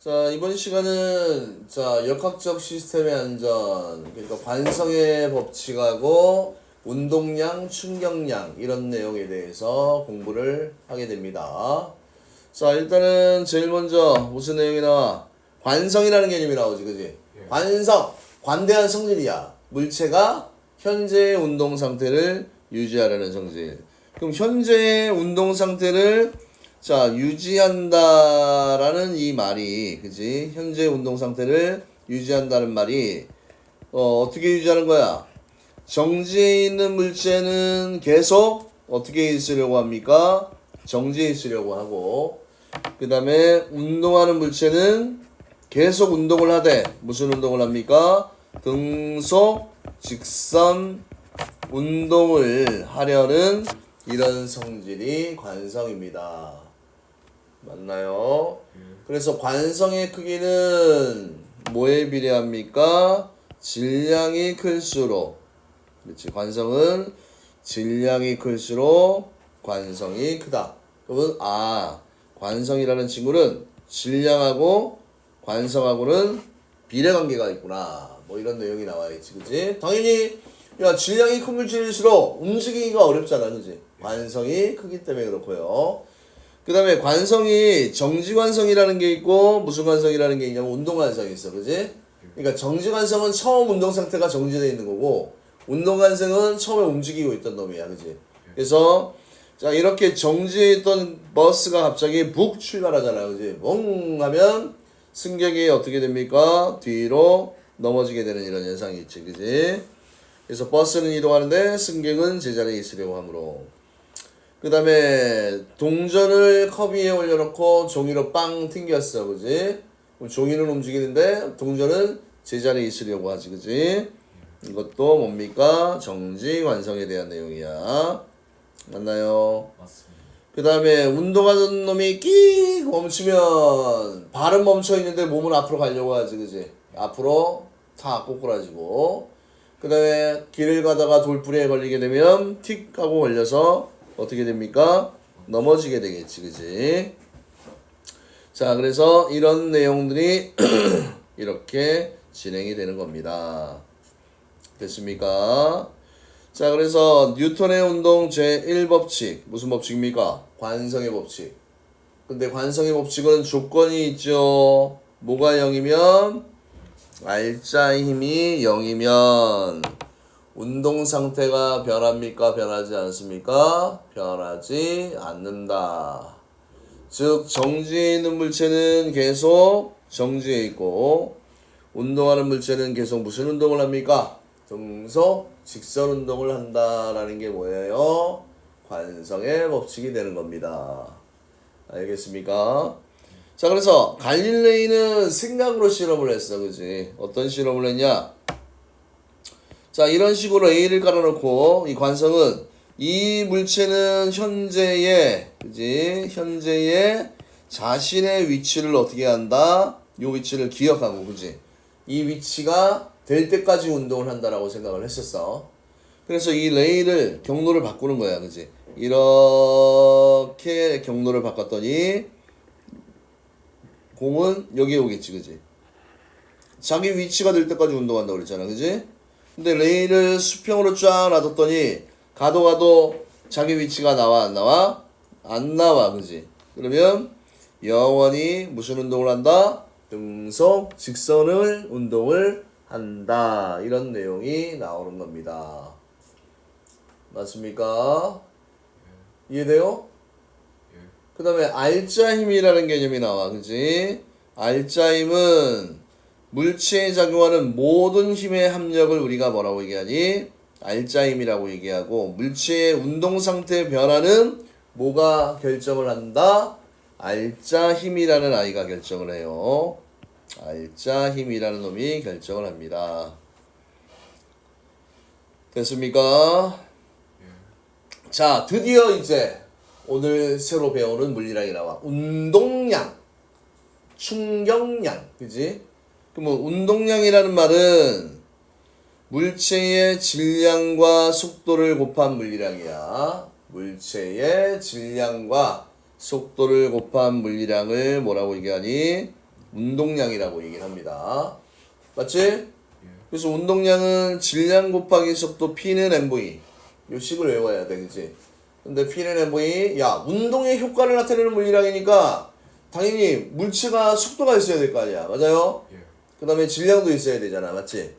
자, 이번 시간은 역학적 시스템의 안전, 그러니까 관성의 법칙하고 운동량, 충격량 이런 내용에 대해서 공부를 하게 됩니다. 자, 일단은 제일 먼저 무슨 내용이 나와? 관성이라는 개념이 나오지, 그지? 관성, 관대한 성질이야. 물체가 현재의 운동 상태를 유지하려는 성질. 그럼 현재의 운동 상태를 유지한다라는 이 말이, 그지? 현재 운동 상태를 유지한다는 말이, 어떻게 유지하는 거야? 정지해 있는 물체는 계속 어떻게 있으려고 합니까? 정지해 있으려고 하고, 그 다음에 운동하는 물체는 계속 운동을 하되, 무슨 운동을 합니까? 등속, 직선, 운동을 하려는 이런 성질이 관성입니다. 맞나요? 그래서 관성의 크기는 뭐에 비례합니까? 질량이 클수록. 그렇지. 관성은 질량이 클수록 관성이 크다. 그러면 관성이라는 친구는 질량하고 관성하고는 비례관계가 있구나. 뭐 이런 내용이 나와있지, 그지? 당연히 질량이 큰 물질일수록 움직이기가 어렵잖아, 그지? 관성이 크기 때문에 그렇고요. 그 다음에 관성이 정지관성이라는 게 있고 무슨 관성이라는 게 있냐면 운동관성이 있어, 그지? 그러니까 정지관성은 처음 운동 상태가 정지되어 있는 거고 운동관성은 처음에 움직이고 있던 놈이야, 그지? 그래서 이렇게 정지해 있던 버스가 갑자기 북 출발하잖아, 그지? 멍 하면 승객이 어떻게 됩니까? 뒤로 넘어지게 되는 이런 현상이 있지, 그지? 그래서 버스는 이동하는데 승객은 제자리에 있으려고 하므로. 그 다음에 동전을 컵 위에 올려놓고 종이로 빵 튕겼어, 그지? 그럼 종이는 움직이는데 동전은 제자리에 있으려고 하지, 그지? 이것도 뭡니까? 정지관성에 대한 내용이야. 맞나요? 맞습니다. 그 다음에 운동하던 놈이 끼익 멈추면 발은 멈춰 있는데 몸은 앞으로 가려고 하지, 그지? 앞으로 탁 꼬꾸라지고. 그 다음에 길을 가다가 돌부리에 걸리게 되면 틱 하고 걸려서 어떻게 됩니까? 넘어지게 되겠지, 그지? 자, 그래서 이런 내용들이 이렇게 진행이 되는 겁니다. 됐습니까? 자, 그래서 뉴턴의 운동 제1법칙 무슨 법칙입니까? 관성의 법칙. 근데 관성의 법칙은 조건이 있죠. 뭐가 0이면 R자의 힘이 0이면 운동 상태가 변합니까? 변하지 않습니까? 변하지 않는다. 즉 정지해 있는 물체는 계속 정지해 있고 운동하는 물체는 계속 무슨 운동을 합니까? 등속, 직선 운동을 한다라는 게 뭐예요? 관성의 법칙이 되는 겁니다. 알겠습니까? 자, 그래서 갈릴레이는 생각으로 실험을 했어, 그지? 어떤 실험을 했냐? 자, 이런 식으로 A를 깔아놓고 이 관성은 이 물체는 현재의, 그지? 현재의 자신의 위치를 어떻게 한다? 요 위치를 기억하고, 그지? 이 위치가 될 때까지 운동을 한다라고 생각을 했었어. 그래서 이 레이를 경로를 바꾸는 거야, 그지? 이렇게 경로를 바꿨더니 공은 여기에 오겠지, 그지? 자기 위치가 될 때까지 운동한다고 그랬잖아, 그지? 근데 레이를 수평으로 쫙 놔뒀더니 가도 자기 위치가 나와, 안 나와? 안 나와, 그지? 그러면 영원히 무슨 운동을 한다? 등속, 직선을 운동을 한다. 이런 내용이 나오는 겁니다. 맞습니까? 이해돼요? 그 다음에 R자 힘이라는 개념이 나와, 그지? R자 힘은 물체에 작용하는 모든 힘의 합력을 우리가 뭐라고 얘기하니? R자 힘이라고 얘기하고, 물체의 운동 상태의 변화는 뭐가 결정을 한다? R자 힘이라는 아이가 결정을 해요. R자 힘이라는 놈이 결정을 합니다. 됐습니까? 자, 드디어 이제 오늘 새로 배우는 물리량이 나와. 운동량, 충격량, 그지? 그럼 운동량이라는 말은 물체의 질량과 속도를 곱한 물리량이야. 물체의 질량과 속도를 곱한 물리량을 뭐라고 얘기하니? 운동량이라고 얘기를 합니다. 맞지? 그래서 운동량은 질량 곱하기 속도 P는 mv. 요 식을 외워야 돼, 그치? 근데 P는 mv, 야, 운동의 효과를 나타내는 물리량이니까 당연히 물체가 속도가 있어야 될 거 아니야. 맞아요? 그 다음에 질량도 있어야 되잖아. 맞지?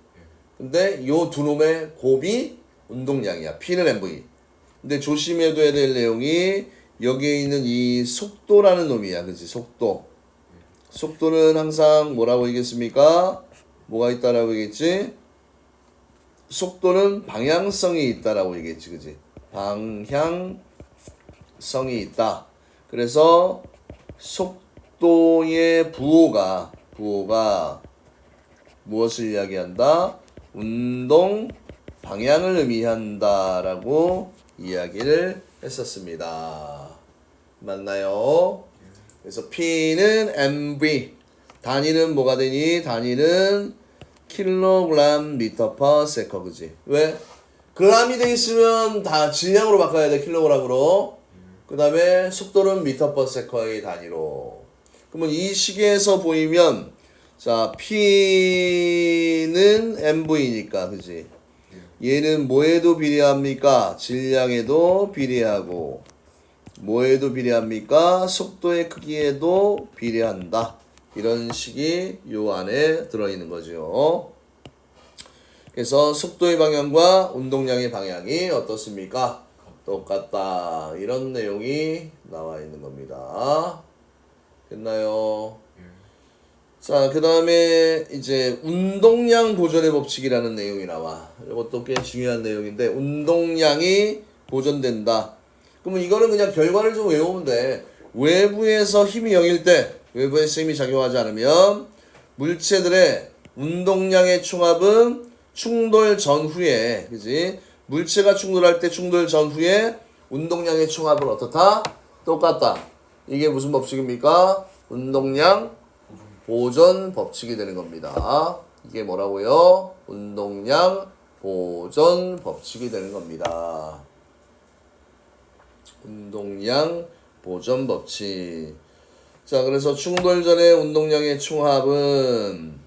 근데 요 두 놈의 곱이 운동량이야. P는 mv. 근데 조심해둬야 될 내용이 여기에 있는 이 속도라는 놈이야. 그치? 속도. 속도는 항상 뭐라고 얘기했습니까? 뭐가 있다라고 얘기했지? 속도는 방향성이 있다라고 얘기했지. 그치? 방향성이 있다. 그래서 속도의 부호가 무엇을 이야기한다? 운동 방향을 의미한다라고 이야기를 했었습니다. 맞나요? 그래서 P는 mv. 단위는 뭐가 되니? 단위는 킬로그램 미터 퍼 세컨. 그지? 왜? 그람이 돼 있으면 다 질량으로 바꿔야 돼. 킬로그램으로. 그 다음에 속도는 미터 퍼 세컨의 단위로. 그러면 이 식에서 보이면 자 P는 mv니까 그지? 얘는 뭐에도 비례합니까? 질량에도 비례하고 뭐에도 비례합니까? 속도의 크기에도 비례한다. 이런 식이 요 안에 들어있는 거죠. 그래서 속도의 방향과 운동량의 방향이 어떻습니까? 똑같다. 이런 내용이 나와 있는 겁니다. 됐나요? 자, 그 다음에 이제 운동량 보존의 법칙이라는 내용이 나와. 이것도 꽤 중요한 내용인데 운동량이 보존된다. 그러면 이거는 그냥 결과를 좀 외우면 돼. 외부에서 힘이 0일 때, 외부에서 힘이 작용하지 않으면 물체들의 운동량의 총합은 충돌 전후에, 그지? 물체가 충돌할 때 충돌 전후에 운동량의 총합은 어떻다? 똑같다. 이게 무슨 법칙입니까? 운동량 보존 법칙이 되는 겁니다. 이게 뭐라고요? 운동량 보존 법칙이 되는 겁니다. 운동량 보존 법칙. 자, 그래서 충돌 전의 운동량의 총합은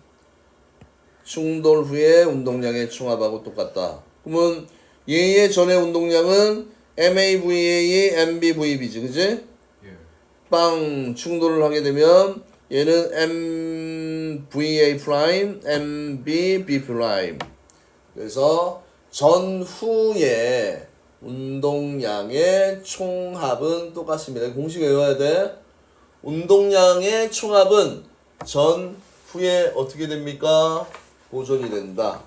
충돌 후의 운동량의 총합하고 똑같다. 그러면 얘의 전의 운동량은 MAVA, MBVB지, 그지? 빵 충돌을 하게 되면 얘는 MVA 프라임, MBB 프라임. 그래서 전후의 운동량의 총합은 똑같습니다. 공식 외워야 돼. 운동량의 총합은 전후에 어떻게 됩니까? 보존이 된다.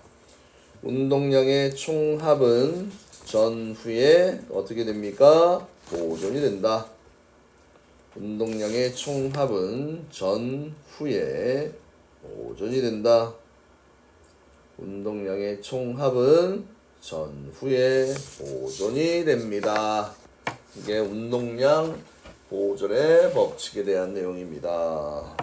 운동량의 총합은 전후에 어떻게 됩니까? 보존이 된다. 운동량의 총합은 전후에 보존이 된다. 운동량의 총합은 전후에 보존이 됩니다. 이게 운동량 보존의 법칙에 대한 내용입니다.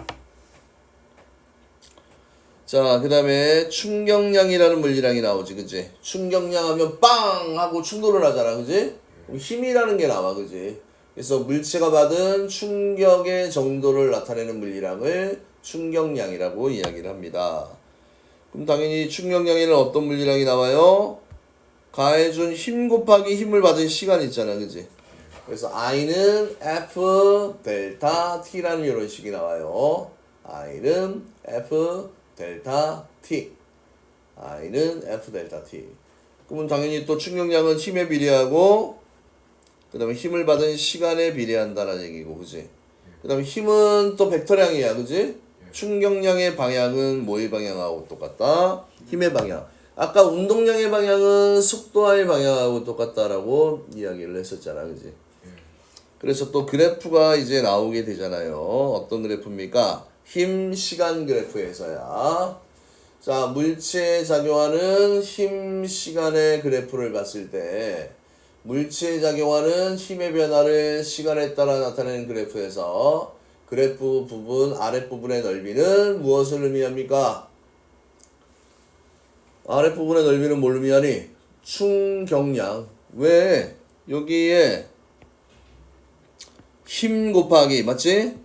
자, 그 다음에 충격량이라는 물리량이 나오지, 그지? 충격량 하면 빵! 하고 충돌을 하잖아, 그지? 힘이라는 게 나와, 그지? 그래서 물체가 받은 충격의 정도를 나타내는 물리량을 충격량이라고 이야기를 합니다. 그럼 당연히 충격량에는 어떤 물리량이 나와요? 가해준 힘 곱하기 힘을 받은 시간 있잖아, 그지? 그래서 I는 F 델타 T라는 이런 식이 나와요. I는 F 델타 T. I는 F 델타 T. 그러면 당연히 또 충격량은 힘에 비례하고 그 다음에 힘을 받은 시간에 비례한다라는 얘기고, 그지? 그 다음에 힘은 또 벡터량이야, 그지? 충격량의 방향은 뭐의 방향하고 똑같다? 힘의 방향. 아까 운동량의 방향은 속도와의 방향하고 똑같다라고 이야기를 했었잖아, 그지? 그래서 또 그래프가 이제 나오게 되잖아요. 어떤 그래프입니까? 힘, 시간 그래프에서야. 자, 물체에 작용하는 힘, 시간의 그래프를 봤을 때 물체에 작용하는 힘의 변화를 시간에 따라 나타내는 그래프에서 그래프 부분, 아랫부분의 넓이는 무엇을 의미합니까? 아랫부분의 넓이는 뭘 의미하니? 충격량. 왜? 여기에 힘 곱하기, 맞지?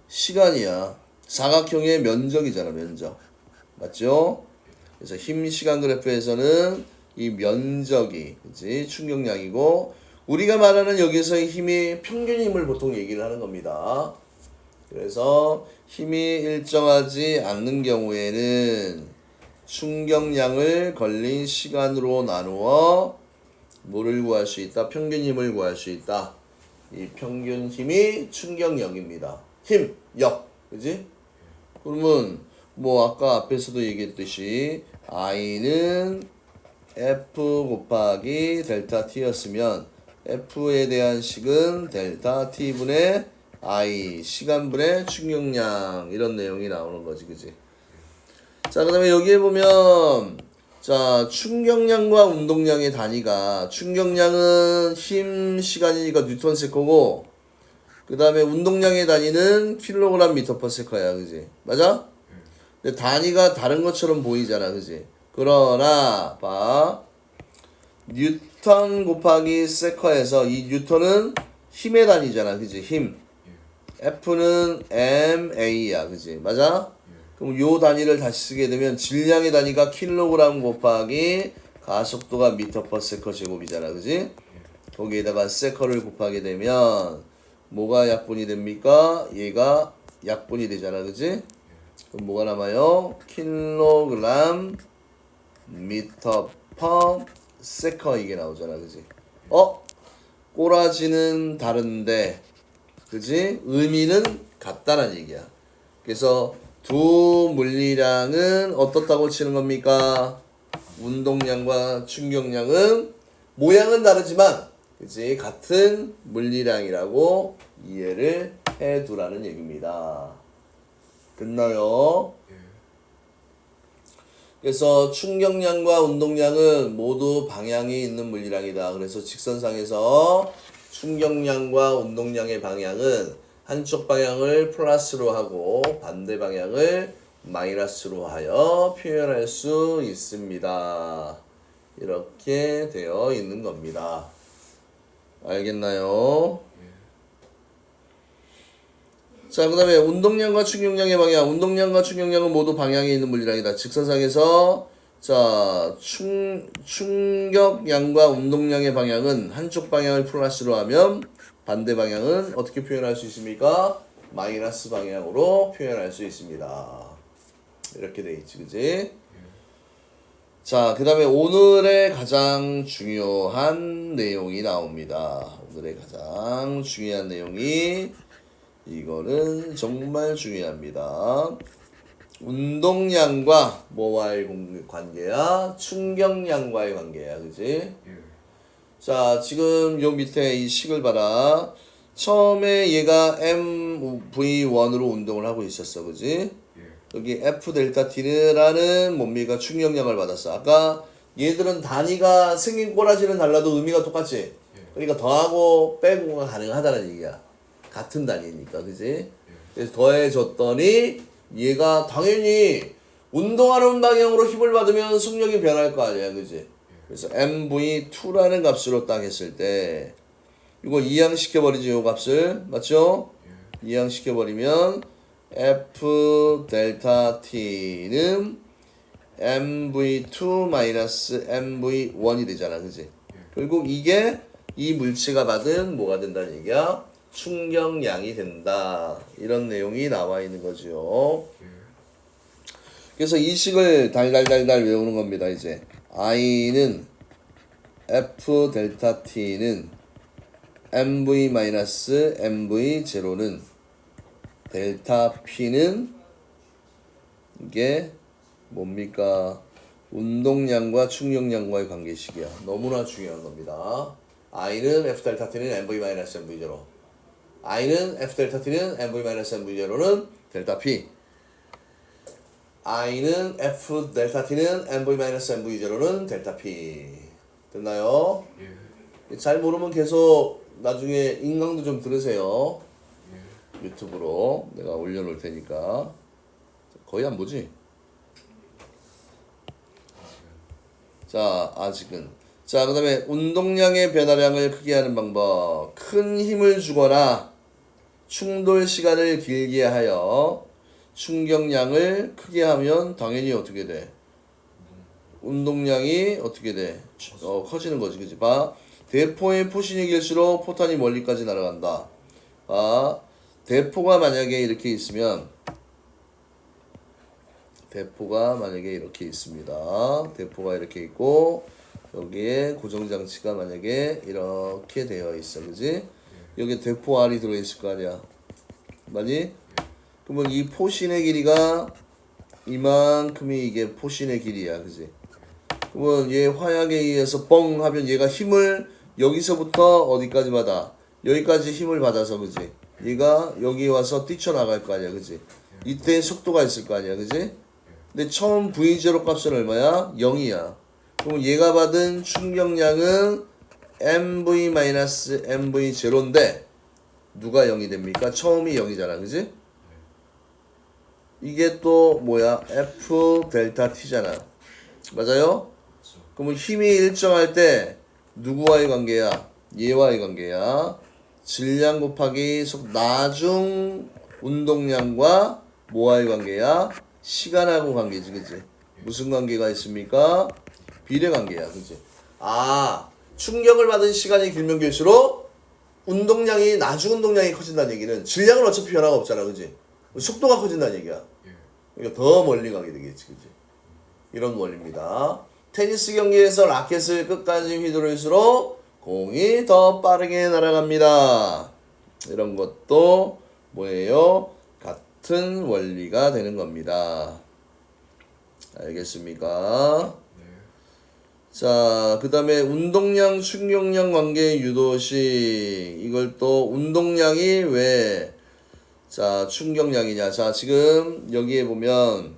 시간이야. 사각형의 면적이잖아, 면적. 맞죠? 그래서 힘 시간 그래프에서는 이 면적이, 그치? 충격량이고, 우리가 말하는 여기서의 힘이 평균 힘을 보통 얘기를 하는 겁니다. 그래서 힘이 일정하지 않는 경우에는 충격량을 걸린 시간으로 나누어 뭐를 구할 수 있다? 평균 힘을 구할 수 있다. 이 평균 힘이 충격력입니다. 힘, 역, 그지? 그러면 뭐 아까 앞에서도 얘기했듯이 I는 F 곱하기 델타 T였으면 F에 대한 식은 델타 T분의 I 시간분의 충격량 이런 내용이 나오는 거지, 그지? 자, 그 다음에 여기에 보면 자, 충격량과 운동량의 단위가 충격량은 힘 시간이니까 뉴턴 세커고 그 다음에 운동량의 단위는 킬로그램 미터 퍼 세커야, 그지? 맞아? 근데 단위가 다른 것처럼 보이잖아, 그지? 그러나 봐, 뉴턴 곱하기 세커에서 이 뉴턴은 힘의 단위잖아, 그지? 힘. F는 MA야, 그지? 맞아? 그럼 요 단위를 다시 쓰게 되면 질량의 단위가 킬로그램 곱하기 가속도가 미터 퍼 세커 제곱이잖아, 그지? 거기에다가 세커를 곱하게 되면 뭐가 약분이 됩니까? 얘가 약분이 되잖아, 그지? 그럼 뭐가 남아요? 킬로그램 미터 퍼 세커 이게 나오잖아, 그지? 꼬라지는 다른데, 그지? 의미는 같다는 얘기야. 그래서 두 물리량은 어떻다고 치는 겁니까? 운동량과 충격량은 모양은 다르지만, 그지? 같은 물리량이라고 이해를 해 두라는 얘기입니다. 됐나요? 그래서 충격량과 운동량은 모두 방향이 있는 물리량이다. 그래서 직선상에서 충격량과 운동량의 방향은 한쪽 방향을 플러스로 하고 반대 방향을 마이너스로 하여 표현할 수 있습니다. 이렇게 되어 있는 겁니다. 알겠나요? 자, 그 다음에 운동량과 충격량의 방향. 운동량과 충격량은 모두 방향에 있는 물리량이다. 직선상에서 자, 충격량과 운동량의 방향은 한쪽 방향을 플러스로 하면 반대 방향은 어떻게 표현할 수 있습니까? 마이너스 방향으로 표현할 수 있습니다. 이렇게 돼 있지, 그지? 자, 그 다음에 오늘의 가장 중요한 내용이 나옵니다. 오늘의 가장 중요한 내용이 이거는 정말 중요합니다. 운동량과 뭐와의 관계야? 충격량과의 관계야, 그지? 자, 지금 요 밑에 이 식을 봐라. 처음에 얘가 MV1으로 운동을 하고 있었어, 그지? 여기 F 델타 T라는 뭡니까? 충격량을 받았어. 아까 얘들은 단위가 생긴 꼬라지는 달라도 의미가 똑같지? 그러니까 더하고 빼고가 가능하다는 얘기야. 같은 단위니까, 그지? 그래서 더해줬더니 얘가 당연히 운동하는 방향으로 힘을 받으면 속력이 변할 거 아니야, 그지? 그래서 MV2라는 값으로 딱 했을 때 이거 이항시켜버리지, 요 값을. 맞죠? 이항시켜버리면 F 델타 T는 MV2 마이너스 MV1이 되잖아, 그지? 결국 이게 이 물체가 받은 뭐가 된다는 얘기야? 충격량이 된다. 이런 내용이 나와 있는 거죠. 그래서 이 식을 달달달달 외우는 겁니다, 이제. I는 F 델타 T는 MV 마이너스 MV 제로는 델타 P는 이게 뭡니까? 운동량과 충격량과의 관계식이야. 너무나 중요한 겁니다. I는 F 델타 T는 MV 마이너스 MV 제로. I는 F 델타 T는 MV 마이너스 MV 제로는 델타 P. I는 F 델타 T는 MV 마이너스 MV 제로는 델타 P. 됐나요? 잘 모르면 계속 나중에 인강도 좀 들으세요. 유튜브로 내가 올려놓을 테니까. 거의 안 보지? 자, 아직은. 자, 그 다음에 운동량의 변화량을 크게 하는 방법. 큰 힘을 주거나 충돌 시간을 길게 하여 충격량을 크게 하면 당연히 어떻게 돼? 운동량이 어떻게 돼? 커지는 거지, 그지? 봐. 대포의 포신이 길수록 포탄이 멀리까지 날아간다. 아, 대포가 만약에 이렇게 있으면, 대포가 만약에 이렇게 있습니다. 대포가 이렇게 있고, 여기에 고정장치가 만약에 이렇게 되어 있어, 그지? 여기에 대포 알이 들어있을 거 아니야. 맞니? 그러면 이 포신의 길이가 이만큼이 이게 포신의 길이야, 그지? 그러면 얘 화약에 의해서 뻥 하면 얘가 힘을 여기서부터 어디까지 받아? 여기까지 힘을 받아서, 그지? 얘가 여기 와서 뛰쳐나갈 거 아니야, 그지? 이때 속도가 있을 거 아니야, 그지? 근데 처음 V0 값은 얼마야? 0이야. 그럼 얘가 받은 충격량은 MV-MV0인데 누가 0이 됩니까? 처음이 0이잖아, 그지? 이게 또 뭐야? F 델타 T잖아. 맞아요? 그러면 힘이 일정할 때 누구와의 관계야? 얘와의 관계야. 질량 곱하기 나중 운동량과 뭐와의 관계야? 시간하고 관계지, 그지? 무슨 관계가 있습니까? 비례 관계야, 그지? 아, 충격을 받은 시간이 길면 길수록 운동량이 나중 운동량이 커진다는 얘기는 질량은 어차피 변화가 없잖아, 그지? 속도가 커진다는 얘기야. 그러니까 더 멀리 가게 되겠지, 그지? 이런 원리입니다. 테니스 경기에서 라켓을 끝까지 휘두를수록 공이 더 빠르게 날아갑니다. 이런 것도 뭐예요? 같은 원리가 되는 겁니다. 알겠습니까? 자, 그 다음에 운동량, 충격량 관계 유도식. 이걸 또 운동량이 왜, 자, 충격량이냐. 자, 지금 여기에 보면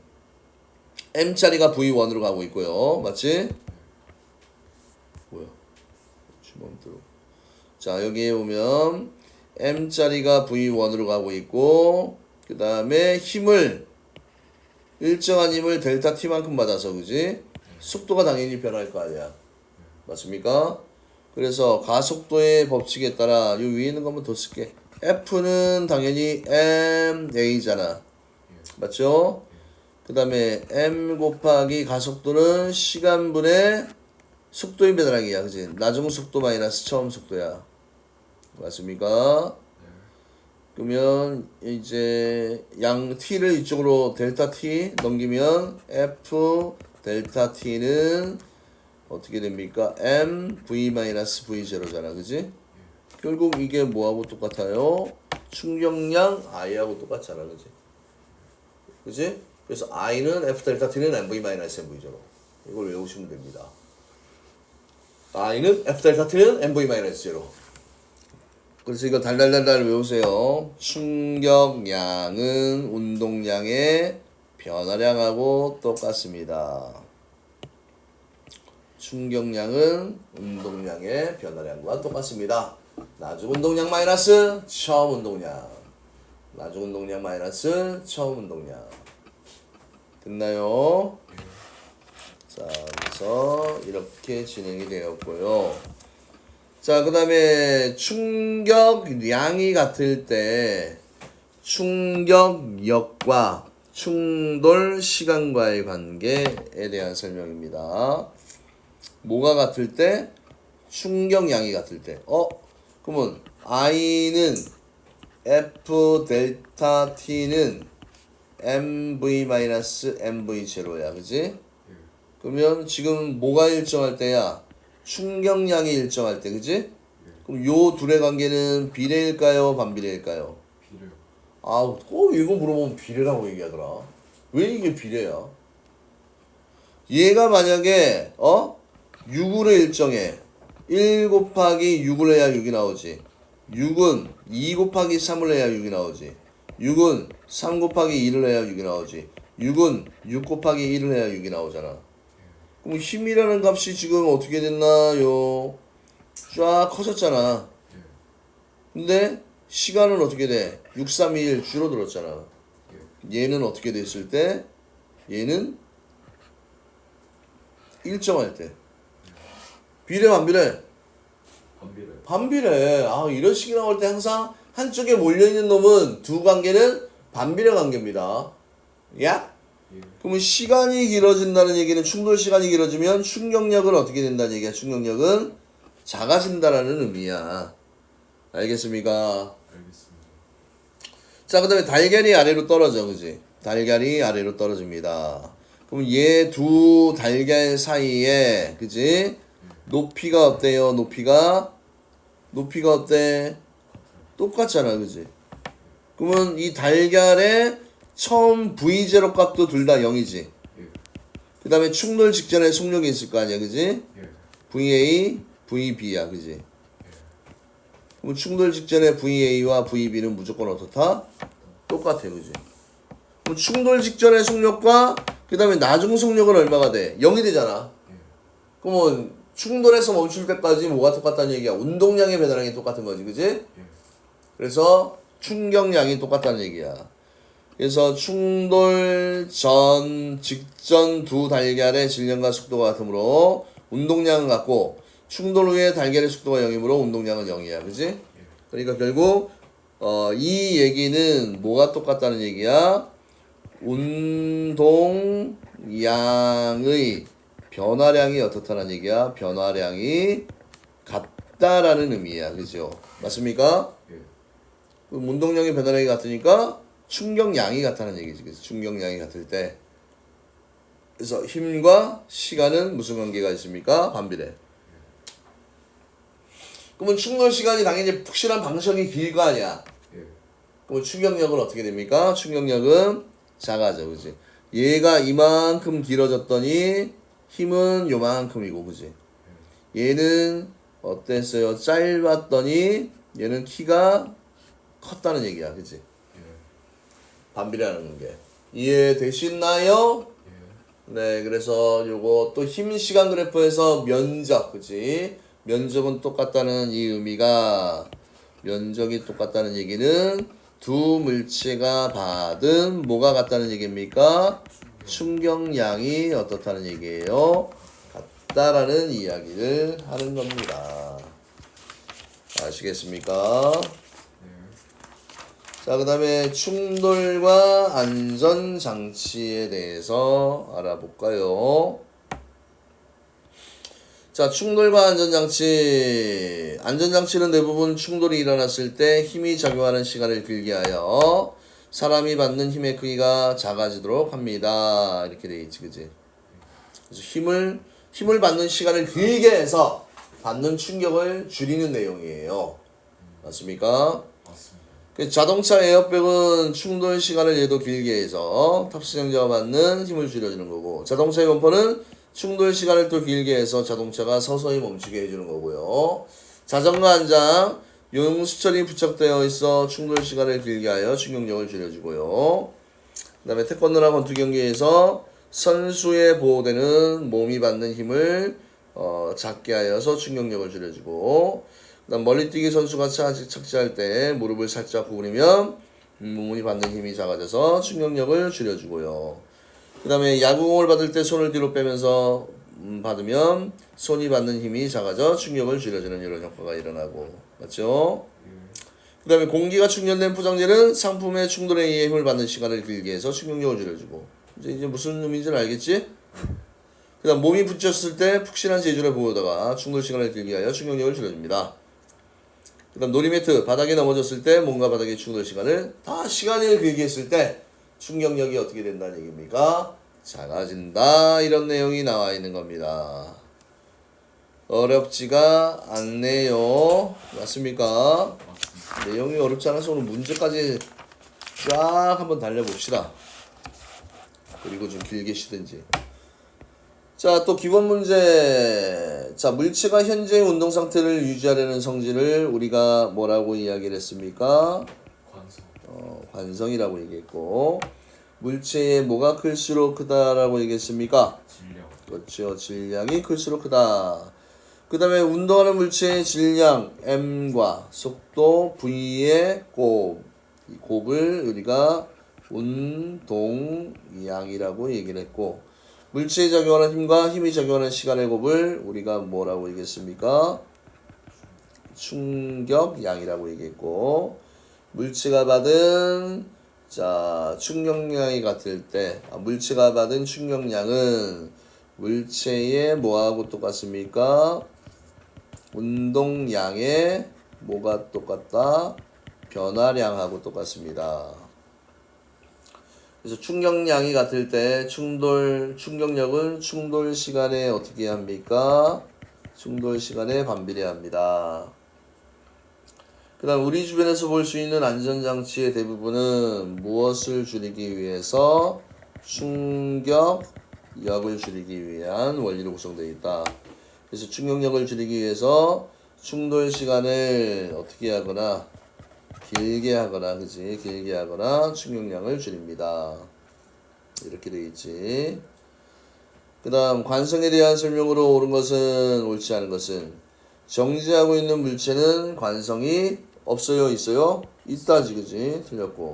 M자리가 V1으로 가고 있고요. 맞지? 뭐야? 주먹 들어. 자, 여기에 보면 M자리가 V1으로 가고 있고, 그 다음에 힘을, 일정한 힘을 델타 T만큼 받아서, 그지? 속도가 당연히 변할 거 아니야. 맞습니까? 그래서 가속도의 법칙에 따라, 요 위에 있는 거 한번 더 쓸게. F는 당연히 MA잖아. 맞죠? 그 다음에 M 곱하기 가속도는 시간분의 속도의 변화량이야, 그지? 나중 속도 마이너스 처음 속도야. 맞습니까? 그러면 이제 양 T를 이쪽으로 델타 T 넘기면 F 델타 T는 어떻게 됩니까? M V 마이너스 V0잖아, 그지? 결국 이게 뭐하고 똑같아요? 충격량 I하고 똑같잖아, 그지? 그지? 그래서 I는 F 델타 T는 MV 마이너스 MV죠. 이걸 외우시면 됩니다. I는 F 델타 T는 MV 마이너스 0. 그래서 이거 달달달달 외우세요. 충격량은 운동량의 변화량하고 똑같습니다. 충격량은 운동량의 변화량과 똑같습니다. 나중 운동량 마이너스 처음 운동량. 나중 운동량 마이너스 처음 운동량. 됐나요? 자, 그래서 이렇게 진행이 되었고요. 자, 그 다음에 충격량이 같을 때 충격력과 충돌 시간과의 관계에 대한 설명입니다. 뭐가 같을 때? 충격량이 같을 때. 그러면 I는 F 델타 T는 MV-MV0야, 그지? 그러면 지금 뭐가 일정할 때야? 충격량이 일정할 때, 그지? 그럼 요 둘의 관계는 비례일까요? 반비례일까요? 비례요. 아, 꼭 이거 물어보면 비례라고 얘기하더라. 왜 이게 비례야? 얘가 만약에 6으로 일정해. 1 곱하기 6을 해야 6이 나오지. 6은 2 곱하기 3을 해야 6이 나오지. 6은 3 곱하기 2를 해야 6이 나오지. 6은 6 곱하기 1을 해야 6이 나오잖아. 그럼 힘이라는 값이 지금 어떻게 됐나요? 쫙 커졌잖아. 근데 시간은 어떻게 돼? 6, 3, 2, 1 줄어들었잖아. 얘는 어떻게 됐을 때? 얘는 일정할 때. 비례 반비례? 반비례. 반비례. 아, 이런 식이 나올 때 항상 한쪽에 몰려있는 놈은 두 관계는 반비례 관계입니다. 야? 그러면 시간이 길어진다는 얘기는 충돌 시간이 길어지면 충격력은 어떻게 된다는 얘기야? 충격력은 작아진다라는 의미야. 알겠습니까? 알겠습니다. 자, 그 다음에 달걀이 아래로 떨어져, 그지? 달걀이 아래로 떨어집니다. 그럼 얘 두 달걀 사이에, 그지? 높이가 어때요? 높이가 어때? 똑같잖아, 그지? 그러면 이 달걀의 처음 V0 값도 둘 다 0이지. 예. 그 다음에 충돌 직전에 속력이 있을 거 아니야, 그지? 예. VA, VB야, 그지? 그럼 충돌 직전에 VA와 VB는 무조건 어떻다? 똑같아, 그지? 그럼 충돌 직전의 속력과 그 다음에 나중 속력은 얼마가 돼? 0이 되잖아. 그러면 충돌해서 멈출 때까지 뭐가 똑같다는 얘기야? 운동량의 변화량이 똑같은 거지, 그지? 그래서 충격량이 똑같다는 얘기야. 그래서 충돌 직전 두 달걀의 질량과 속도가 같으므로 운동량은 같고, 충돌 후에 달걀의 속도가 0이므로 운동량은 0이야. 그지? 그러니까 결국 이 얘기는 뭐가 똑같다는 얘기야? 운동량의 변화량이 어떻다는 얘기야? 변화량이 같다라는 의미야. 그죠? 맞습니까? 그럼 운동량의 변화량이 같으니까 충격량이 같다는 얘기지. 그래서 충격량이 같을 때. 그래서 힘과 시간은 무슨 관계가 있습니까? 반비례. 그러면 충돌 시간이 당연히 푹신한 방석이 길 거 아니야. 그러면 충격력은 어떻게 됩니까? 충격력은 작아져, 그지? 얘가 이만큼 길어졌더니 힘은 요만큼이고, 그지? 얘는 어땠어요? 짧았더니 얘는 키가 컸다는 얘기야, 그지? 반비례하는 게 이해되시나요? 네, 그래서 요거 또 힘 시간 그래프에서 면적, 그지? 면적은 똑같다는 이 의미가, 면적이 똑같다는 얘기는 두 물체가 받은 뭐가 같다는 얘기입니까? 충격량이 어떻다는 얘기예요? 같다라는 이야기를 하는 겁니다. 아시겠습니까? 자, 그 다음에 충돌과 안전장치에 대해서 알아볼까요? 자, 충돌과 안전장치. 안전장치는 대부분 충돌이 일어났을 때 힘이 작용하는 시간을 길게 하여 사람이 받는 힘의 크기가 작아지도록 합니다. 이렇게 돼 있지, 그지? 그래서 힘을 받는 시간을 길게 해서 받는 충격을 줄이는 내용이에요. 맞습니까? 자동차 에어백은 충돌 시간을 얘도 길게 해서 탑승자가 받는 힘을 줄여주는 거고, 자동차의 범퍼는 충돌 시간을 또 길게 해서 자동차가 서서히 멈추게 해주는 거고요. 자전거 한 장, 용수철이 부착되어 있어 충돌 시간을 길게 하여 충격력을 줄여주고요. 그 다음에 태권도나 권투 경기에서 선수의 보호대는 몸이 받는 힘을 작게 하여서 충격력을 줄여주고, 그다음 멀리뛰기 선수가 착지할 때 무릎을 살짝 구부리면 몸이 받는 힘이 작아져서 충격력을 줄여주고요. 그 다음에 야구공을 받을 때 손을 뒤로 빼면서 받으면 손이 받는 힘이 작아져 충격을 줄여주는 이런 효과가 일어나고, 맞죠? 그 다음에 공기가 충전된 포장재는 상품의 충돌에 의해 힘을 받는 시간을 길게 해서 충격력을 줄여주고. 이제 무슨 의미인지는 알겠지? 그 다음 몸이 붙였을 때 푹신한 재질을 보여다가 충돌 시간을 길게 하여 충격력을 줄여줍니다. 그 다음 놀이매트, 바닥에 넘어졌을 때 몸과 바닥의 충돌 시간을 다 시간을 길게 했을 때 충격력이 어떻게 된다는 얘기입니까? 작아진다. 이런 내용이 나와 있는 겁니다. 어렵지가 않네요. 맞습니까? 내용이 어렵지 않아서 오늘 문제까지 쫙 한번 달려봅시다. 그리고 좀 길게 쉬든지. 자, 또 기본 문제. 자, 물체가 현재의 운동 상태를 유지하려는 성질을 우리가 뭐라고 이야기를 했습니까? 관성이라고 얘기했고, 물체의 뭐가 클수록 크다라고 얘기했습니까? 질량. 그렇죠. 질량이 클수록 크다. 그 다음에 운동하는 물체의 질량 M과 속도 V의 이 곱을 우리가 운동량이라고 얘기를 했고, 물체에 작용하는 힘과 힘이 작용하는 시간의 곱을 우리가 뭐라고 얘기했습니까? 충격량이라고 얘기했고, 물체가 받은 자, 충격량이 같을 때 물체가 받은 충격량은 물체의 뭐하고 똑같습니까? 운동량의 뭐가 똑같다? 변화량하고 똑같습니다. 그래서 충격량이 같을 때 충격력은 충돌 시간에 어떻게 합니까? 충돌 시간에 반비례합니다. 그 다음 우리 주변에서 볼 수 있는 안전장치의 대부분은 무엇을 줄이기 위해서? 충격력을 줄이기 위한 원리로 구성되어 있다. 그래서 충격력을 줄이기 위해서 충돌 시간을 어떻게 하거나 길게 하거나 그지? 길게 하거나 충격량을 줄입니다. 이렇게 되어 있지. 그 다음 관성에 대한 설명으로 옳은 것은 옳지 않은 것은 정지하고 있는 물체는 관성이 없어요? 있어요? 있다지 그지? 틀렸고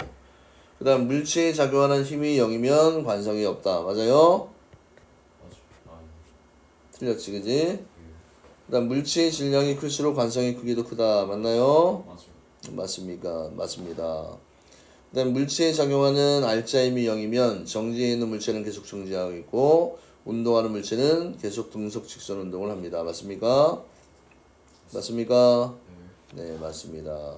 그 다음 물체에 작용하는 힘이 0이면 관성이 없다. 맞아요? 틀렸지 그지? 그 다음 물체의 질량이 클수록 관성의 크기도 크다. 맞나요? 맞습니까? 맞습니다. 그 다음 물체에 작용하는 알자 힘이 0이면 정지해 있는 물체는 계속 정지하고 있고 운동하는 물체는 계속 등속 직선 운동을 합니다. 맞습니까? 맞습니까? 네, 맞습니다.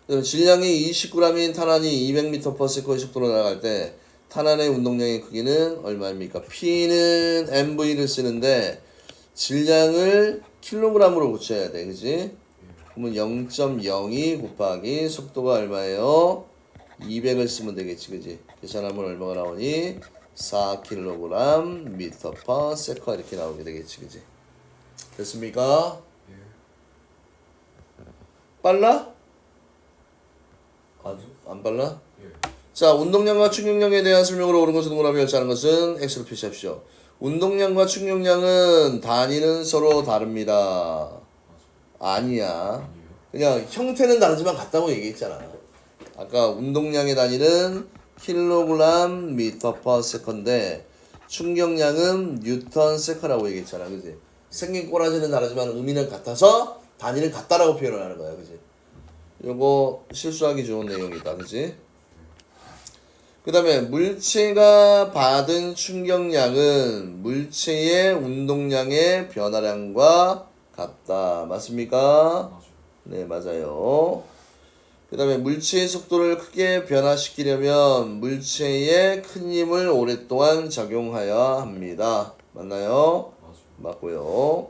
그럼 질량이 29g인 탄환이 200m/s의 속도로 날아갈 때 탄환의 운동량의 크기는 얼마입니까? P는 MV를 쓰는데 질량을 킬로그램으로 고쳐야 돼. 그지? 그러면 0.02 곱하기 속도가 얼마예요? 200을 쓰면 되겠지. 그지? 계산하면 얼마가 나오니? 4kg m/s 이렇게 나오게 되겠지. 그지? 됐습니까? 빨라? 안 빨라? 자, 운동량과 충격량에 대한 설명으로 옳은 것은 동그라미 옳지 않은 것은 X로 표시합시오. 운동량과 충격량은 단위는 서로 다릅니다. 아니야. 그냥 형태는 다르지만 같다고 얘기했잖아. 아까 운동량의 단위는 킬로그램 m/s인데 충격량은 뉴턴 세컨이라고 얘기했잖아. 그지? 생긴 꼬라지는 다르지만 의미는 같아서 단위는 같다라고 표현을 하는 거야. 그지? 요거 실수하기 좋은 내용이다. 그지? 그 다음에 물체가 받은 충격량은 물체의 운동량의 변화량과 같다. 맞습니까? 네, 맞아요. 그 다음에 물체의 속도를 크게 변화시키려면 물체에 큰 힘을 오랫동안 작용하여야 합니다. 맞나요? 맞고요.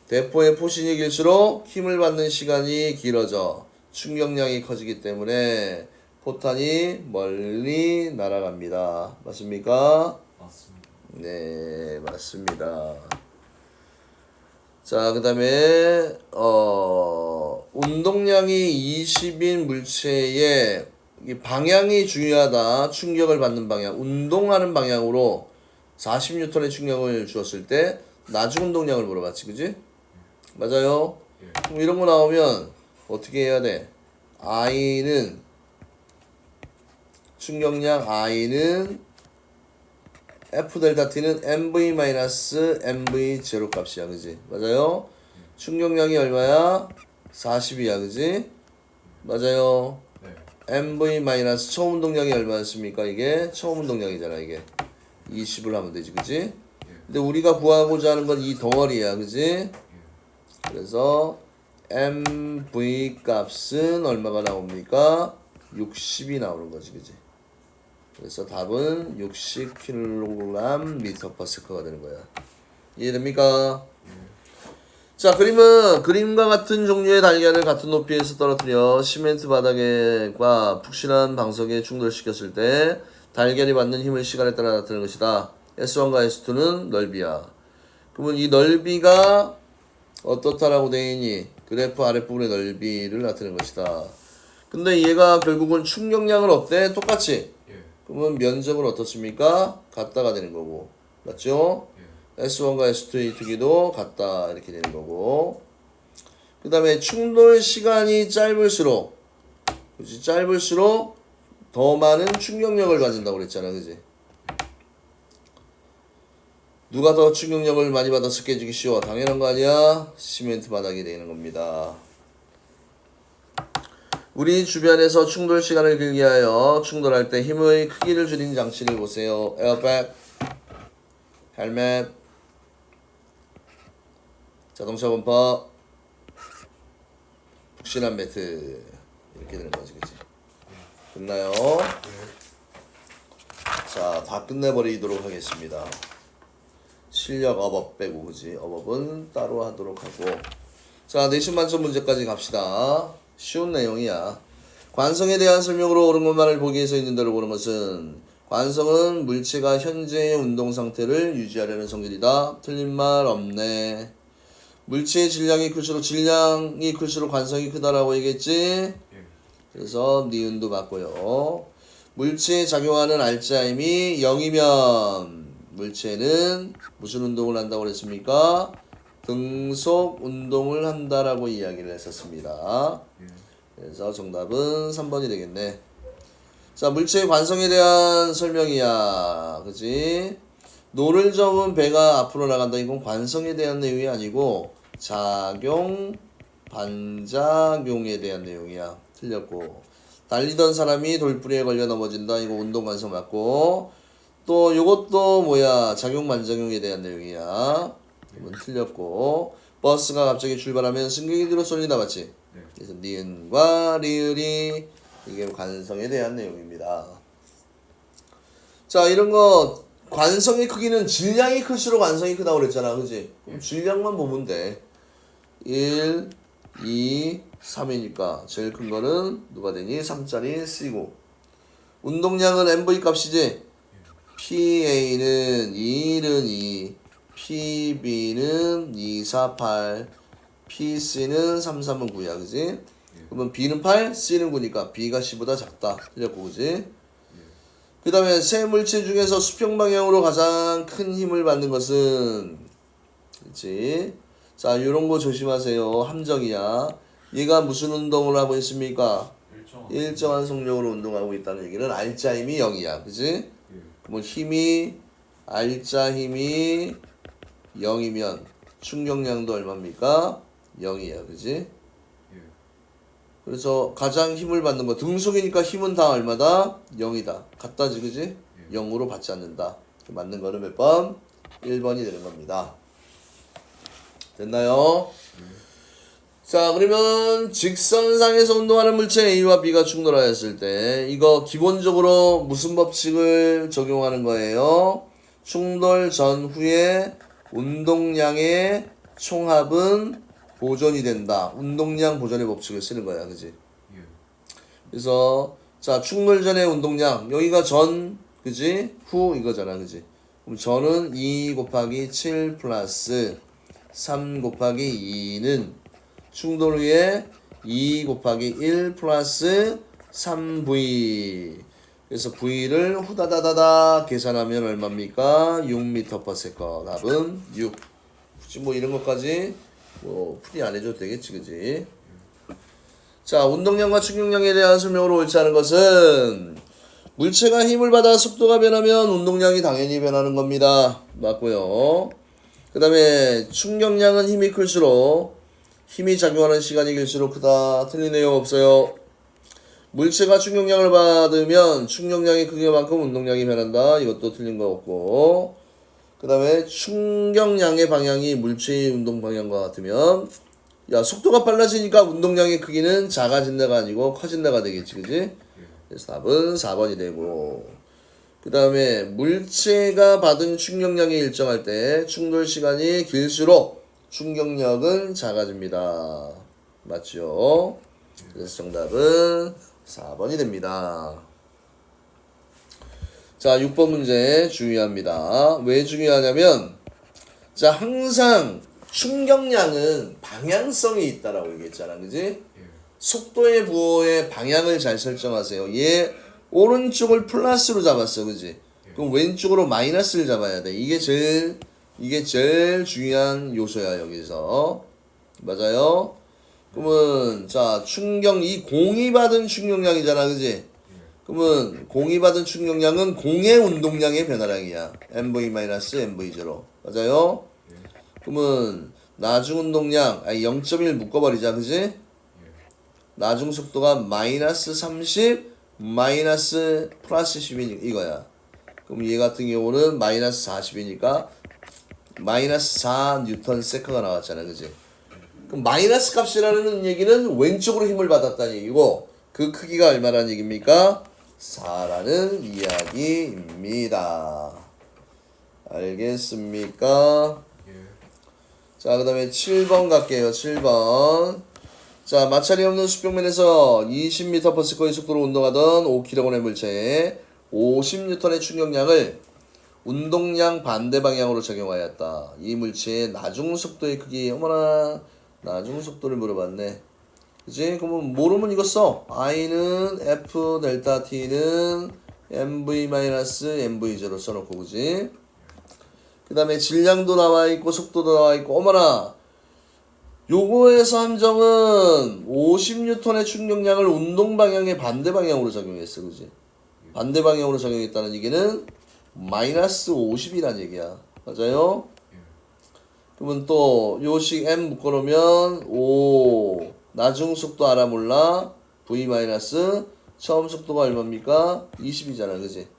대포의 포신이 길수록 힘을 받는 시간이 길어져 충격량이 커지기 때문에 포탄이 멀리 날아갑니다. 맞습니까? 맞습니다. 네, 맞습니다. 자, 그 다음에 운동량이 20인 물체의 이 방향이 중요하다. 충격을 받는 방향, 운동하는 방향으로 40N의 충격을 주었을 때 나중 운동량을 물어봤지, 그지? 맞아요? 그럼 이런 거 나오면 어떻게 해야 돼? I는 충격량 I는 F 델타 T는 MV-MV 제로 값이야. 그지? 맞아요? 충격량이 얼마야? 40이야. 그지? 맞아요? MV- 처음 운동량이 얼마였습니까? 이게 처음 운동량이잖아. 이게 20을 하면 되지. 그지? 근데 우리가 구하고자 하는 건 이 덩어리야. 그지? 그래서 MV 값은 얼마가 나옵니까? 60이 나오는 거지. 그지? 그래서 답은 60kg/s가 되는 거야. 이해됩니까? 자, 그림은 그림과 같은 종류의 달걀을 같은 높이에서 떨어뜨려 시멘트 바닥과 푹신한 방석에 충돌시켰을 때 달걀이 받는 힘을 시간에 따라 나타내는 것이다. S1과 S2는 넓이야. 그러면 이 넓이가 어떻다라고 되어 있니? 그래프 아랫부분의 넓이를 나타내는 것이다. 근데 얘가 결국은 충격량을 어때? 똑같이. 그러면 면적은 어떻습니까? 같다가 되는 거고. 맞죠? S1과 S2의 크기도 같다. 이렇게 되는 거고. 그 다음에 충돌 시간이 짧을수록, 그치? 짧을수록 더 많은 충격력을 가진다고 그랬잖아. 그지? 누가 더 충격력을 많이 받아서 깨지기 쉬워? 당연한 거 아니야? 시멘트 바닥이 되는 겁니다. 우리 주변에서 충돌 시간을 길게 하여 충돌할 때 힘의 크기를 줄인 장치를 보세요. 에어백, 헬멧, 자동차 범퍼, 푹신한 매트 이렇게 되는 거지, 그치? 됐나요? 자, 다 끝내버리도록 하겠습니다. 실력 업업 빼고, 그지? 업업은 따로 하도록 하고. 자, 내신 만점 문제까지 갑시다. 쉬운 내용이야. 관성에 대한 설명으로 옳은 것만을 보기에서 있는 대로 보는 것은 관성은 물체가 현재의 운동 상태를 유지하려는 성질이다. 틀린 말 없네. 물체의 질량이 클수록 관성이 크다라고 얘기했지? 그래서 니은도 맞고요. 물체에 작용하는 알짜임이 0이면 물체는 무슨 운동을 한다고 그랬습니까? 등속 운동을 한다라고 이야기를 했었습니다. 그래서 정답은 3번이 되겠네. 자, 물체의 관성에 대한 설명이야. 그지? 노를 적은 배가 앞으로 나간다. 이건 관성에 대한 내용이 아니고 작용, 반작용에 대한 내용이야. 틀렸고. 달리던 사람이 돌부리에 걸려 넘어진다. 이거 운동 관성 맞고. 또 요것도 뭐야? 작용, 반작용에 대한 내용이야. 이건 틀렸고. 버스가 갑자기 출발하면 승객이 뒤로 쏠린다. 맞지? 그래서 니은과 리을이 이게 관성에 대한 내용입니다. 자, 이런 거 관성의 크기는 질량이 클수록 관성이 크다고 그랬잖아. 그지? 그럼 질량만 보면 돼. 1, 2, 3이니까 제일 큰 거는 누가 되니? 3짜리 C고. 운동량은 MV 값이지? PA는 1은 2, PB는 2, 4, 8, PC는 3, 3은 9야. 그지? 그러면 B는 8, C는 9니까 B가 C보다 작다. 틀렸고, 그지? 그 다음에 세 물체 중에서 수평 방향으로 가장 큰 힘을 받는 것은, 그치? 자, 요런 거 조심하세요. 함정이야. 얘가 무슨 운동을 하고 있습니까? 일정한 속력으로 운동하고 있다는 얘기는 알짜 힘이 0이야. 그치? 그러면 알짜 힘이 0이면 충격량도 얼마입니까? 0이야. 그치? 그래서 가장 힘을 받는 거 등속이니까 힘은 다 얼마다? 0이다. 같다지, 그지? 0으로 받지 않는다. 맞는 거는 몇 번? 1번이 되는 겁니다. 됐나요? 자, 그러면 직선상에서 운동하는 물체 A와 B가 충돌하였을 때 이거 기본적으로 무슨 법칙을 적용하는 거예요? 충돌 전후의 운동량의 총합은 보존이 된다. 운동량 보존의 법칙을 쓰는 거야. 그지? 그래서 자, 충돌 전의 운동량 여기가 전, 그지? 후 이거잖아. 그지? 그럼 전은 2 곱하기 7 플러스 3 곱하기 2는 충돌 후에 2 곱하기 1 플러스 3V. 그래서 V를 후다다다다 계산하면 얼마입니까? 6m/s. 답은 6. 굳이 뭐 이런 것까지 뭐 풀이 안 해줘도 되겠지, 그지? 자, 운동량과 충격량에 대한 설명으로 옳지 않은 것은 물체가 힘을 받아 속도가 변하면 운동량이 당연히 변하는 겁니다. 맞고요. 그 다음에 충격량은 힘이 클수록 힘이 작용하는 시간이 길수록 크다. 틀린 내용 없어요. 물체가 충격량을 받으면 충격량이 크기에 만큼 운동량이 변한다. 이것도 틀린 거 없고. 그 다음에 충격량의 방향이 물체의 운동 방향과 같으면 야, 속도가 빨라지니까 운동량의 크기는 작아진다가 아니고 커진다가 되겠지, 그지? 그래서 답은 4번이 되고. 그 다음에 물체가 받은 충격량이 일정할 때 충돌 시간이 길수록 충격력은 작아집니다. 맞죠? 그래서 정답은 4번이 됩니다. 자, 6번 문제 중요합니다. 왜 중요하냐면 자, 항상 충격량은 방향성이 있다라고 얘기했잖아. 그지? 속도의 부호의 방향을 잘 설정하세요. 얘 오른쪽을 플러스로 잡았어. 그지? 그럼 왼쪽으로 마이너스를 잡아야 돼. 이게 제일 중요한 요소야, 여기서. 맞아요? 그러면 자, 이 공이 받은 충격량이잖아. 그지? 그러면 공이 받은 충격량은 공의 운동량의 변화량이야. MV-MV0. 맞아요? 그러면 나중 운동량 0.1 묶어버리자. 그지? 나중 속도가 마이너스 30 마이너스 플러스 10이 이거야. 그럼 얘 같은 경우는 마이너스 40이니까 마이너스 4 뉴턴 세커가 나왔잖아, 그지? 그럼 마이너스 값이라는 얘기는 왼쪽으로 힘을 받았다는 얘기고 그 크기가 얼마라는 얘기입니까? 4라는 이야기입니다. 알겠습니까? 자, 그 다음에 7번 갈게요. 7번. 자, 마찰이 없는 수평면에서 20m/s의 속도로 운동하던 5kg의 물체에 50N의 충격량을 운동량 반대 방향으로 적용하였다. 이 물체의 나중 속도의 크기, 어머나, 나중 속도를 물어봤네. 그치? 그러면 모르면 이거 써. I는 F 델타 T는 MV-MV0 써놓고, 그지? 그 다음에 질량도 나와있고, 속도도 나와있고, 어머나! 요거에서 함정은 50N의 충격량을 운동 방향의 반대 방향으로 적용했어, 그지? 반대 방향으로 적용했다는 얘기는 마이너스 50이란 얘기야. 맞아요? 그러면 또 요식 M 묶어놓으면 5 나중 속도 알아 몰라 V 마이너스 처음 속도가 얼마입니까? 20이잖아, 그지?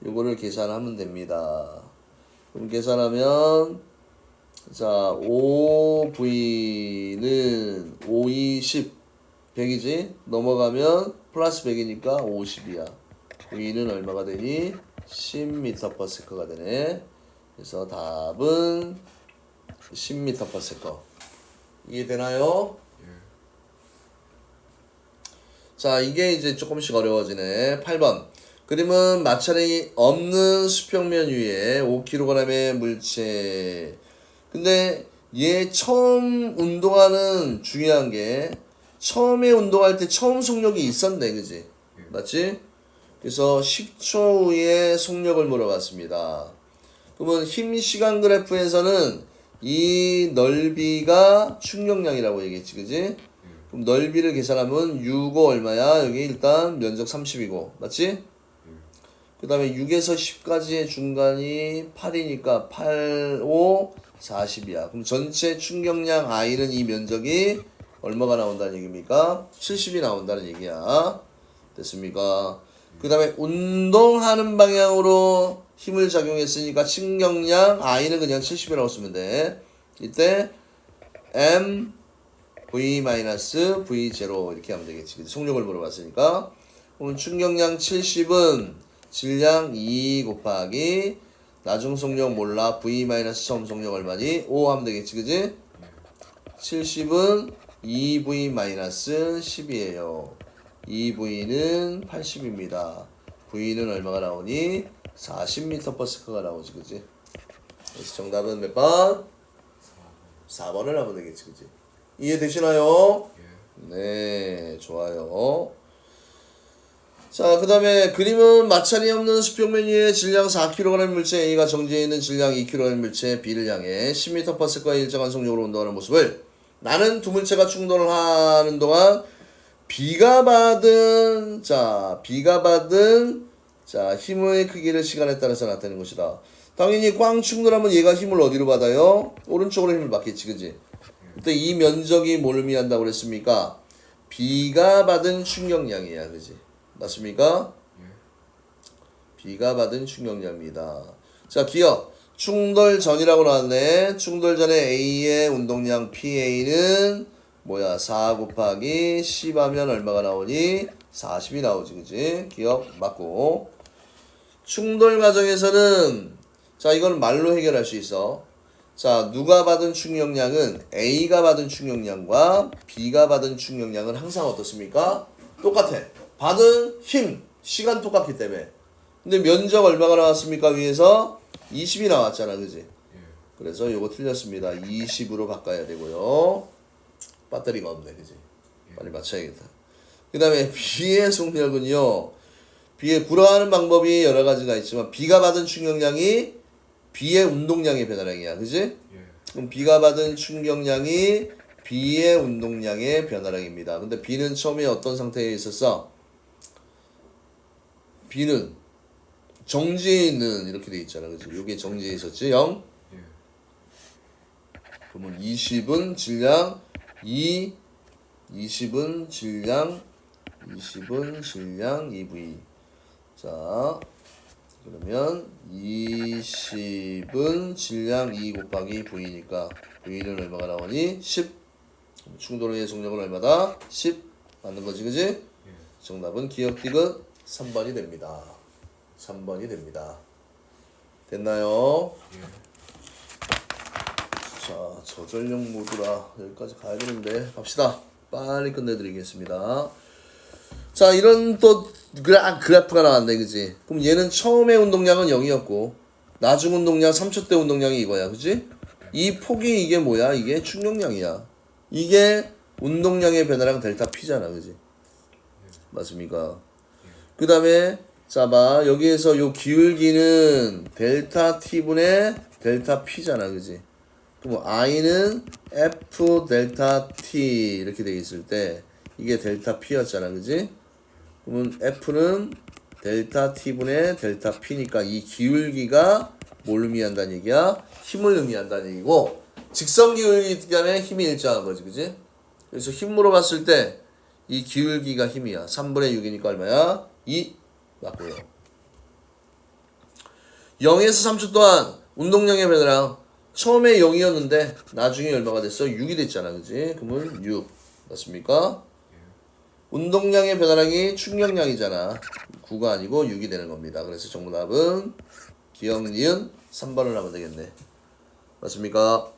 요거를 계산하면 됩니다. 그럼 계산하면 자 5V는 5, 20 100이지? 넘어가면 플러스 100이니까 50이야. V는 얼마가 되니? 10m/s가 되네. 그래서 답은 10m/s. 이해되나요? 자, 이게 이제 조금씩 어려워지네. 8번. 그림은 마찰이 없는 수평면 위에 5kg의 물체. 근데 얘 처음 운동하는 중요한 게 처음에 운동할 때 처음 속력이 있었네, 그지? 맞지? 그래서 10초 후에 속력을 물어봤습니다. 그러면 힘 시간 그래프에서는 이 넓이가 충격량이라고 얘기했지, 그지? 그럼 넓이를 계산하면 6, 5 얼마야? 여기 일단 면적 30이고, 맞지? 그 다음에 6에서 10까지의 중간이 8이니까 8, 5, 40이야. 그럼 전체 충격량 I는 이 면적이 얼마가 나온다는 얘기입니까? 70이 나온다는 얘기야. 됐습니까? 그 다음에 운동하는 방향으로 힘을 작용했으니까 충격량 I는 그냥 70이라고 쓰면 돼. 이때 M V-V0 이렇게 하면 되겠지. 속력을 물어봤으니까. 그럼 충격량 70은 질량 2 곱하기 나중 속력 몰라 V- 처음 속력 얼마니? 5 하면 되겠지, 그지? 70은 2V-10이에요. 2V는 80입니다. V는 얼마가 나오니? 40m/s가 나오지, 그지? 그래서 정답은 몇 번? 4번을 하면 되겠지, 그지? 이해되시나요? 네, 좋아요. 자, 그 다음에 그림은 마찰이 없는 수평면 위에 질량 4kg 물체 A가 정지해 있는 질량 2kg 물체 B를 향해 10m/s의 일정한 속력으로 운동하는 모습을 나는 두 물체가 충돌을 하는 동안 B가 받은 힘의 크기를 시간에 따라서 나타내는 것이다. 당연히 꽝 충돌하면 얘가 힘을 어디로 받아요? 오른쪽으로 힘을 받겠지, 그지? 그때 이 면적이 뭘 의미한다고 그랬습니까? B가 받은 충격량이야, 그지? 맞습니까? B가 받은 충격량입니다. 자, 기억. 충돌 전이라고 나왔네. 충돌 전에 A의 운동량 PA는 뭐야? 4 곱하기 10 하면 얼마가 나오니? 40이 나오지, 그지? 기억 맞고. 충돌 과정에서는 자, 이건 말로 해결할 수 있어. 자, 누가 받은 충격량은 A가 받은 충격량과 B가 받은 충격량은 항상 어떻습니까? 똑같아. 받은 힘, 시간 똑같기 때문에. 근데 면적 얼마가 나왔습니까? 위에서 20이 나왔잖아, 그지? 그래서 요거 틀렸습니다. 20으로 바꿔야 되고요. 배터리가 없네, 그지? 빨리 맞춰야겠다. 그 다음에 B의 속력은요, B의 구라하는 방법이 여러 가지가 있지만 B가 받은 충격량이 B의 운동량의 변화량이야, 그지? 그럼 B가 받은 충격량이 B의 운동량의 변화량입니다. 근데 B는 처음에 어떤 상태에 있었어? B는 정지해 있는 이렇게 돼 있잖아, 그지? 요게 정지해 있었지, 0? 그러면 20은 질량 2 20은 질량 2V. 자, 그러면 20은 질량 2 곱하기 V니까 V는 얼마가 나오니? 10. 충돌의 속력은 얼마다? 10. 맞는 거지, 그지? 정답은 기억 디귿 3번이 됩니다. 3번이 됩니다. 됐나요? 자, 저전력 모드라 여기까지 가야 되는데 갑시다. 빨리 끝내드리겠습니다. 자, 이런 또 그래프가 나왔네, 그지? 그럼 얘는 처음에 운동량은 0이었고 나중 운동량 3초 때 운동량이 이거야, 그지? 이 폭이 이게 뭐야? 이게 충격량이야. 이게 운동량의 변화량 델타 P잖아, 그지? 맞습니까? 그 다음에 자, 봐, 여기에서 요 기울기는 델타 T분의 델타 P잖아, 그지? 그럼 I는 F 델타 T 이렇게 돼 있을 때 이게 델타 P였잖아, 그지? 그러면 F는 델타 T분의 델타 P니까 이 기울기가 뭘 의미한다는 얘기야? 힘을 의미한다는 얘기고, 직선 기울기 때문에 힘이 일정한 거지, 그지? 그래서 힘으로 봤을 때 이 기울기가 힘이야. 3분의 6이니까 얼마야? 2 맞고요. 0에서 3초 동안 운동량의 변화량 처음에 0이었는데 나중에 얼마가 됐어? 6이 됐잖아, 그지? 그러면 6 맞습니까? 운동량의 변화량이 충격량이잖아. 9가 아니고 6이 되는 겁니다. 그래서 정답은 기억 니은 3번을 하면 되겠네. 맞습니까?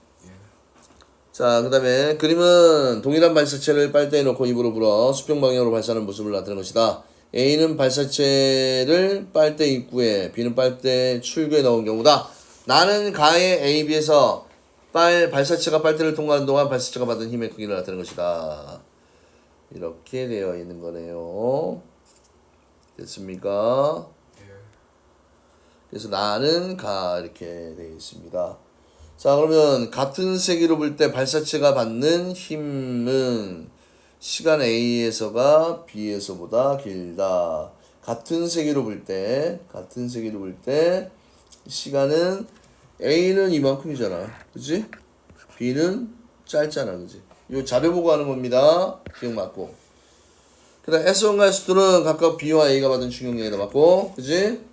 자, 그 다음에 그림은 동일한 발사체를 빨대에 넣고 입으로 불어 수평 방향으로 발사하는 모습을 나타낸 것이다. A는 발사체를 빨대 입구에, B는 빨대 출구에 넣은 경우다. 나는 가의 A, B에서 발사체가 빨대를 통과하는 동안 발사체가 받은 힘의 크기를 나타내는 것이다. 이렇게 되어 있는 거네요. 됐습니까? 그래서 나는 가 이렇게 되어 있습니다. 자, 그러면 같은 세기로 볼 때 발사체가 받는 힘은 시간 A에서가 B에서보다 길다. 같은 세기로 볼 때 시간은 A는 이만큼이잖아, 그지? B는 짧잖아, 그지? 요 자료 보고 하는 겁니다. 기억 맞고. 그 다음 S1과 S2는 각각 B와 A가 받은 충격량이다 맞고, 그지?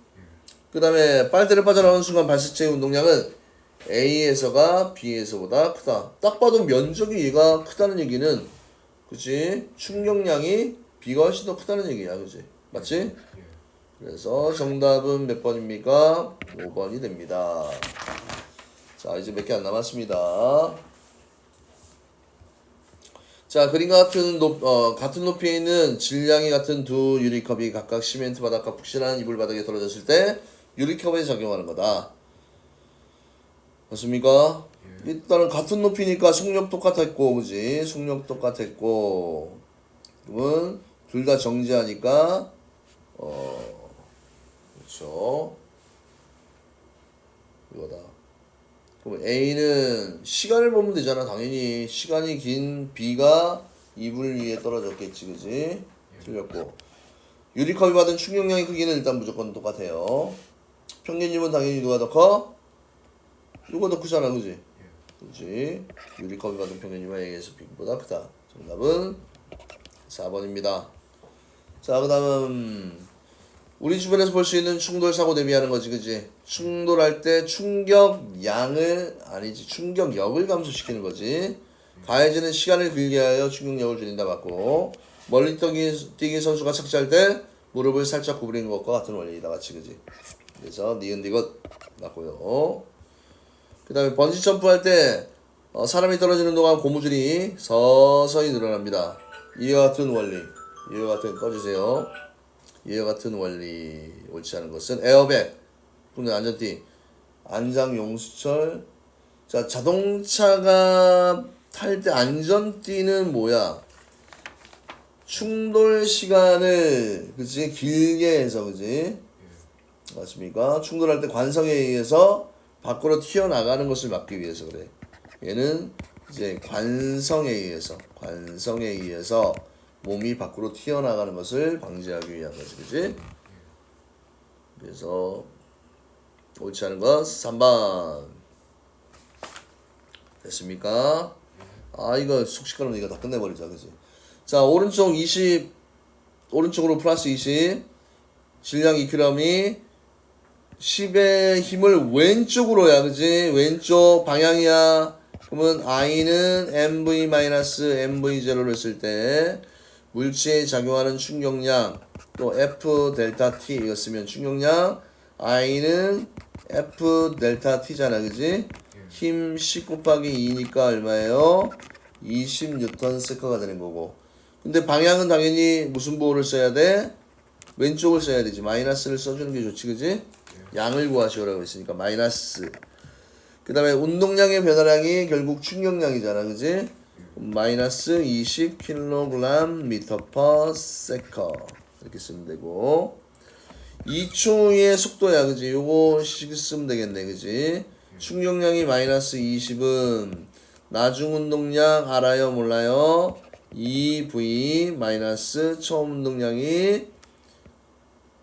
그 다음에 빨대를 빠져나오는 순간 발사체의 운동량은 A에서가 B에서보다 크다. 딱 봐도 면적이 얘가 크다는 얘기는, 그치? 충격량이 B가 훨씬 더 크다는 얘기야, 그치? 맞지? 그래서 정답은 몇 번입니까? 5번이 됩니다. 자, 이제 몇 개 안 남았습니다. 자, 그림과 같은 높이에 있는 질량이 같은 두 유리컵이 각각 시멘트 바닥과 푹신한 이불 바닥에 떨어졌을 때 유리컵에 작용하는 거다. 맞습니까? 일단은 같은 높이니까 속력 똑같았고, 그지? 속력 똑같았고, 그러면 둘 다 정지하니까, 그렇죠. 이거다. 그럼 A는 시간을 보면 되잖아, 당연히. 시간이 긴 B가 이불 위에 떨어졌겠지, 그지? 틀렸고. 유리컵이 받은 충격량의 크기는 일단 무조건 똑같아요. 평균임은 당연히 누가 더 커? 누가 더 크잖아, 그지? 그지? 유리컵이 받은 평균임은 A에서 B보다 크다. 정답은 4번입니다. 자, 그 다음은 우리 주변에서 볼 수 있는 충돌 사고 대비하는 거지, 그지? 충돌할 때 충격량을, 아니지, 충격력을 감소시키는 거지. 가해지는 시간을 길게 하여 충격력을 줄인다 맞고, 멀리 뛰기 선수가 착지할 때 무릎을 살짝 구부리는 것과 같은 원리이다 같이, 그지? 그래서 니은 디귿 맞고요. 그 다음에 번지 점프할 때 사람이 떨어지는 동안 고무줄이 서서히 늘어납니다. 이와 같은 원리, 이와 같은, 꺼주세요. 이와 같은 원리, 옳지 않은 것은 에어백, 국내 안전띠, 안장용수철. 자, 자동차가 탈 때 안전띠는 뭐야? 충돌 시간을, 그치? 길게 해서, 그치? 맞습니까? 충돌할 때 관성에 의해서 밖으로 튀어나가는 것을 막기 위해서 그래. 얘는 이제 관성에 의해서 몸이 밖으로 튀어나가는 것을 방지하기 위한 거지, 그지? 그래서 옳지 않은 것 3번. 됐습니까? 아, 이거 숙식하면 이거 다 끝내버리자, 그지? 자, 오른쪽 20, 오른쪽으로 플러스 20. 질량 2g이 10의 힘을 왼쪽으로야, 그지? 왼쪽 방향이야. 그러면 I는 mv-mv0를 쓸 때 물체에 작용하는 충격량 또 F 델타 T 이거 쓰면 충격량 I는 F 델타 T잖아, 그지? 힘 10 곱하기 2니까 얼마예요? 20뉴턴 세커가 되는 거고. 근데 방향은 당연히 무슨 부호를 써야 돼? 왼쪽을 써야 되지. 마이너스를 써주는 게 좋지, 그지? 양을 구하시오라고 했으니까 마이너스. 그 다음에 운동량의 변화량이 결국 충격량이잖아, 그지? 마이너스 20kg m/s 이렇게 쓰면 되고 2초의 속도야, 그지? 요거 쓰면 되겠네, 그지? 충격량이 마이너스 20은 나중 운동량 알아요, 몰라요? 2v 마이너스 처음 운동량이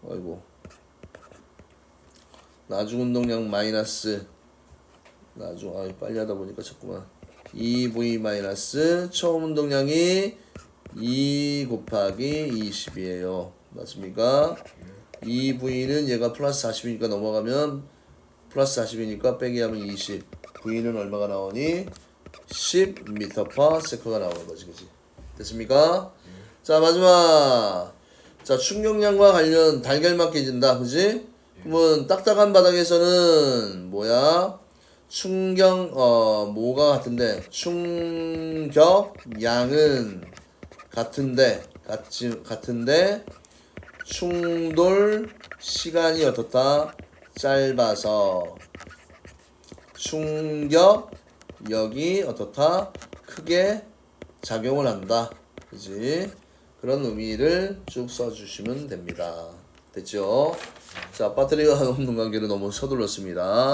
아이고 나중 운동량 마이너스 나중 빨리 하다 보니까 자꾸만 2v 마이너스 처음 운동량이 2 곱하기 20이에요. 맞습니까? 2v는 얘가 플러스 40이니까 넘어가면 플러스 40이니까 빼기 하면 20. v는 얼마가 나오니? 10m/s가 나오는 거지, 그지? 됐습니까? 자, 마지막. 자, 충격량과 관련 달걀 깨진다, 그지? 그러면 딱딱한 바닥에서는 뭐야? 뭐가 같은데? 충격량은 같은데 충돌 시간이 어떻다? 짧아서 충격력이 어떻다? 크게 작용을 한다. 그지? 그런 의미를 쭉 써주시면 됩니다. 됐죠? 자, 배터리와 없는 관계로 너무 서둘렀습니다.